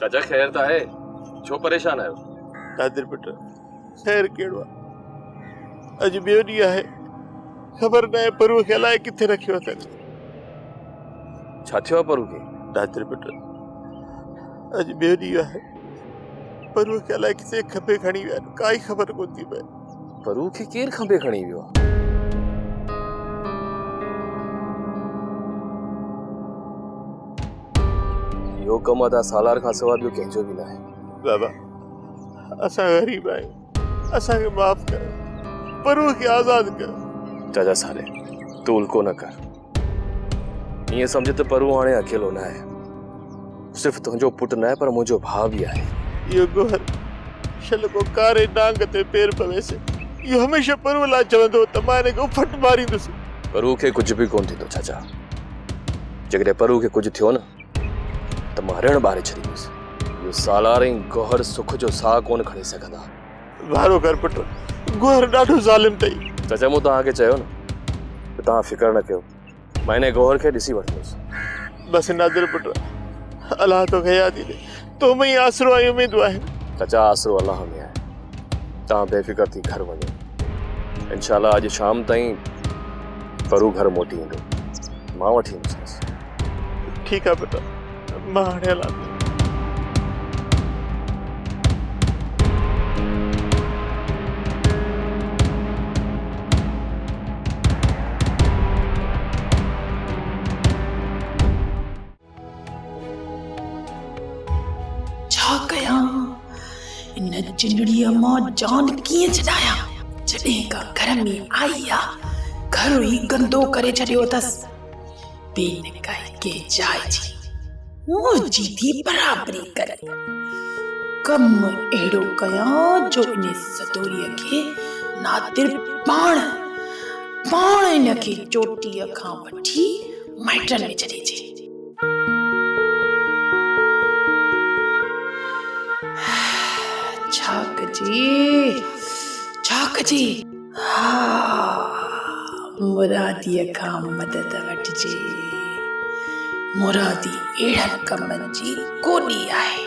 चाचा खैर त आहे, छो परेशान आहियो? नादिर पुट खैर कहिड़ो आहे? अॼु ॿियो ॾींहुं आहे, ख़बर न आहे परूअ खे अलाए किथे रखियो अथनि। छा थियो आहे परू खे? नादिर पुट अॼु ॿियो ॾींहुं आहे, परूअ खे अलाए किथे खपे खणी विया आहिनि, काई ख़बर कोन थी पए। परू खे केरु खंबे खणी वियो आहे? इहो कमु अदा सालार खां सवाइ ॿियो कंहिंजो बि न आहे। बाबा असां ग़रीब आहियूं, असांखे माफ़ कर, परूअ खे आज़ाद कर। चाचा साले तू उल्को न कर। ईअं सम्झ त परू हाणे अकेलो न आहे, सिर्फ़ु तुंहिंजो पुटु न आहे पर मुंहिंजो भाउ बि आहे। इहो गोहर शल को कारे डांग ते पेर पवेसे, इहो हमेशह परूअ लाइ चवंदो त मां हिनखे फट मारींदुसि। परू खे कुझु बि कोन थींदो चाचा। जेकॾहिं परू खे कुझु थियो न त मां ऋण ॿारे छॾींदुसि। इहो सालार ऐं गोहर सुख जो साह कोन खणी सघंदा। वारो कर पुट, गोहर ॾाढो ज़ालिम अथई। चाचा मूं तव्हांखे चयो न त तव्हां फिकर न कयो, मां हिन गोहर खे ॾिसी वठंदुसि। बसि नादिर पुट, अलाह तोखे यादि ॾे, तो में ई आसरो ऐं उमेदूं आहिनि। चाचा आसरो अलाह में आहे, तव्हां बेफ़िक्र थी घर वञो। इंशाल्लाह अॼु शाम ताईं परू घर मोटी ईंदो, मां वठी ईंदुसि। ठीकु आहे पुट, मां हाणे हलां थो। छा कयां? इन चिंडड़ीअ मां जान कीअं छॾायां? जॾहिं का घर में आई आहे, घर ई गंदो करे छॾियो अथसि। बेनकाई के जाइ जी मुंहिंजी थी बराबरी करे। कमु अहिड़ो कयां जो इन सदोरीअ खे नादिर पाण इन खे चोटीअ खां वठी माइटनि में छॾे छे। छा कजे? मुरादीअ खां मदद वठिजे। मुरादी अहिड़नि कमनि जी कोॾी आहे।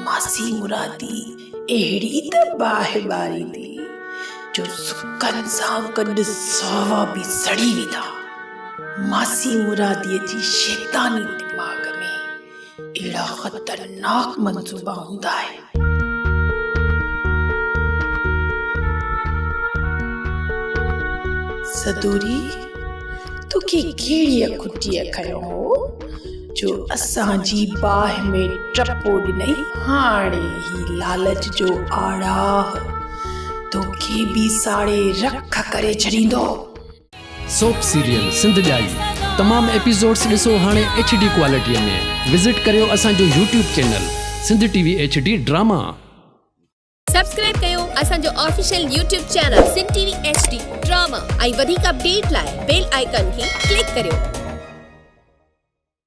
मासी मुरादी अहिड़ी त बाहि थी जो सुकनि सां गॾु सावा बि सड़ी वेंदा। मासी मुरादीअ जी शैतानी दिमाग़ में अहिड़ा ख़तरनाक मंसूबा हूंदा आहिनि। सदोरी तोखे कहिड़ी खुटीअ खयो हो जो असांजी बाहि में टपो ॾिनई? हाणे ही लालच जो आड़ाह तोखे बि साड़े रख करे छॾींदो। सोप सीरियल सिंध ॼाई तमाम एपिसोड्स ॾिसो हाणे HD क्वालिटीअ में। विज़िट करियो असांजो YouTube channel Sindh TV HD drama. Subscribe कयो असांजो official YouTube channel Sindh TV HD drama ऐं वधीक अपडेट लाइ बेल आइकन खे क्लिक करियो।